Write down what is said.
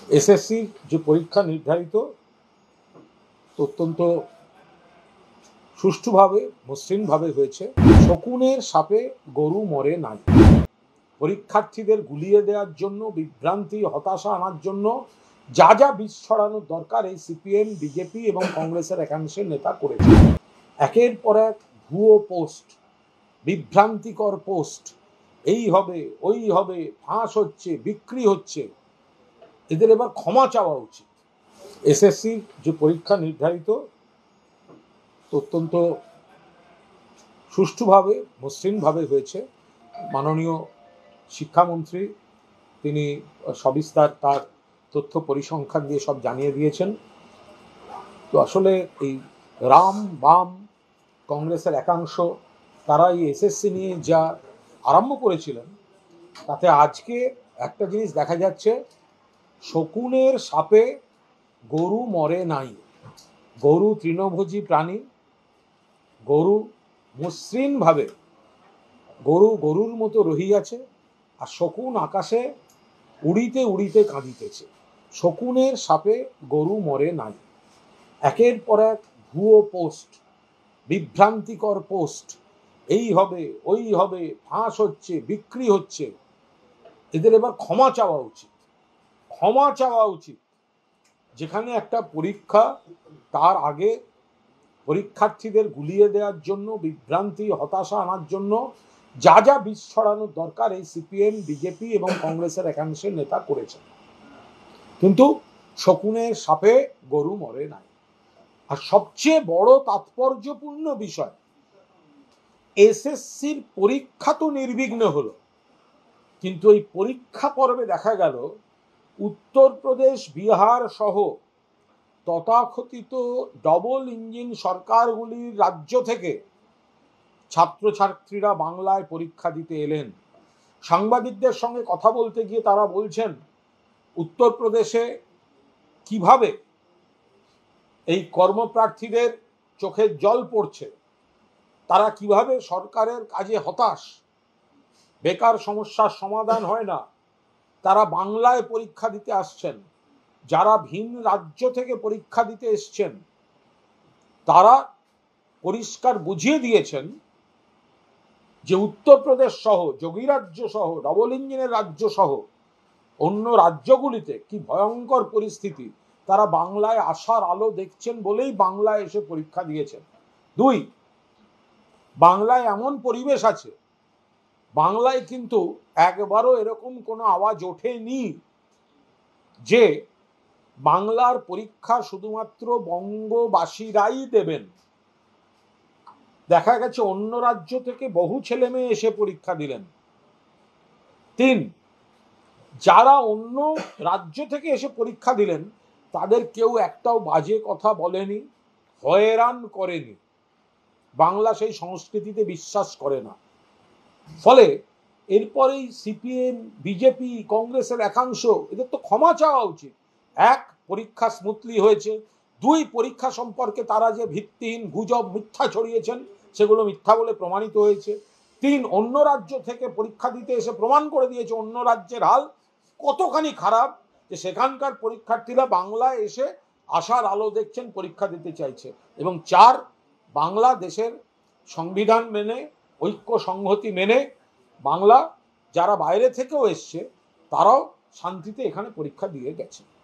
এসএসসির যে পরীক্ষা নির্ধারিত অত্যন্ত সুষ্ঠুভাবে মসৃণভাবে হয়েছে। শকুনের সাপে গরু মরে নাই। পরীক্ষার্থীদের গুলিয়ে দেওয়ার জন্য, বিভ্রান্তি হতাশা আনার জন্য যা যা বিষ ছড়ানোর দরকার এই সিপিএম, বিজেপি এবং কংগ্রেসের একাংশের নেতা করেছে। একের পর এক ভুয়ো পোস্ট, বিভ্রান্তিকর পোস্ট, এই হবে ওই হবে, ফাঁস হচ্ছে, বিক্রি হচ্ছে, এদের এবার ক্ষমা চাওয়া উচিত। এসএসসির যে পরীক্ষা নির্ধারিত অত্যন্ত সুষ্ঠুভাবে মসৃণভাবে হয়েছে। মাননীয় শিক্ষামন্ত্রী তিনি সবিস্তার তার তথ্য পরিসংখ্যান দিয়ে সব জানিয়ে দিয়েছেন। তো আসলে এই রাম বাম কংগ্রেসের একাংশ তারা এই এসএসসি নিয়ে যা আরম্ভ করেছিলেন তাতে আজকে একটা জিনিস দেখা যাচ্ছে, শকুনের সাপে গরু মরে নাই। গরু তৃণভোজী প্রাণী, গরু মসৃণভাবে গরুর মতো রহিয়াছে, আর শকুন আকাশে উড়িতে উড়িতে কাঁদিতেছে। শকুনের সাপে গরু মরে নাই। একের পর এক ভুয়ো পোস্ট, বিভ্রান্তিকর পোস্ট, এই হবে ওই হবে, ফাঁস হচ্ছে, বিক্রি হচ্ছে, এদের এবার ক্ষমা চাওয়া উচিত। ক্ষমা চাওয়া উচিত। যেখানে একটা পরীক্ষা, তার আগে পরীক্ষার্থীদের গুলিয়ে দেওয়ার জন্য, বিভ্রান্তি হতাশা আনার জন্য যা যা বিষ ছড়ানোর দরকার এই সিপিএম, বিজেপি এবং কংগ্রেসের একাংশের নেতা করেছেন। কিন্তু শকুনের সাপে গরু মরে নাই। আর সবচেয়ে বড় তাৎপর্যপূর্ণ বিষয়, এসএসসির পরীক্ষা তো নির্বিঘ্ন হলো, কিন্তু এই পরীক্ষা পর্বে দেখা গেল উত্তরপ্রদেশ, বিহার সহ তথাকথিত ডবল ইঞ্জিন সরকারগুলির রাজ্য থেকে ছাত্রছাত্রীরা বাংলায় পরীক্ষা দিতে এলেন। সাংবাদিকদের সঙ্গে কথা বলতে গিয়ে তারা বলছেন উত্তরপ্রদেশে কিভাবে এই কর্মপ্রার্থীদের চোখের জল পড়ছে, তারা কিভাবে সরকারের কাজে হতাশ, বেকার সমস্যার সমাধান হয় না, তারা বাংলায় পরীক্ষা দিতে আসছেন। যারা ভিন রাজ্য থেকে পরীক্ষা দিতে এসছেন তারা পরিষ্কার বুঝিয়ে দিয়েছেন যে উত্তরপ্রদেশ সহ, যোগী রাজ্য সহ, ডবল ইঞ্জিনের রাজ্য সহ অন্য রাজ্যগুলিতে কি ভয়ঙ্কর পরিস্থিতি, তারা বাংলায় আসার আলো দেখছেন বলেই বাংলায় এসে পরীক্ষা দিয়েছেন। দুই, বাংলায় এমন পরিবেশ আছে, বাংলায় কিন্তু একবারও এরকম কোনো আওয়াজ ওঠেনি যে বাংলার পরীক্ষা শুধুমাত্র বঙ্গবাসীরাই দেবেন। দেখা গেছে অন্য রাজ্য থেকে বহু ছেলে মেয়ে এসে পরীক্ষা দিলেন। তিন, যারা অন্য রাজ্য থেকে এসে পরীক্ষা দিলেন তাদের কেউ একটাও বাজে কথা বলেনি, হয়রান করেনি। বাংলা সেই সংস্কৃতিতে বিশ্বাস করে না। ফলে এরপরেই সিপিএম, বিজেপি, কংগ্রেসের একাংশ, এদের তো ক্ষমা চাওয়া উচিত। এক, পরীক্ষা স্মুথলি হয়েছে। দুই, পরীক্ষা সম্পর্কে তারা যে ভিত্তিহীন গুজব, মিথ্যা ছড়িয়েছেন সেগুলো মিথ্যা বলে প্রমাণিত হয়েছে। তিন, অন্য রাজ্য থেকে পরীক্ষা দিতে এসে প্রমাণ করে দিয়েছে অন্য রাজ্যের হাল কতখানি খারাপ, যে সেখানকার পরীক্ষার্থীরা বাংলায় এসে আশার আলো দেখছেন, পরীক্ষা দিতে চাইছে। এবং চার, বাংলাদেশের সংবিধান মেনে, ঐক্য সংহতি মেনে বাংলা যারা বাইরে থেকেও এসছে তারাও শান্তিতে এখানে পরীক্ষা দিয়ে গেছে।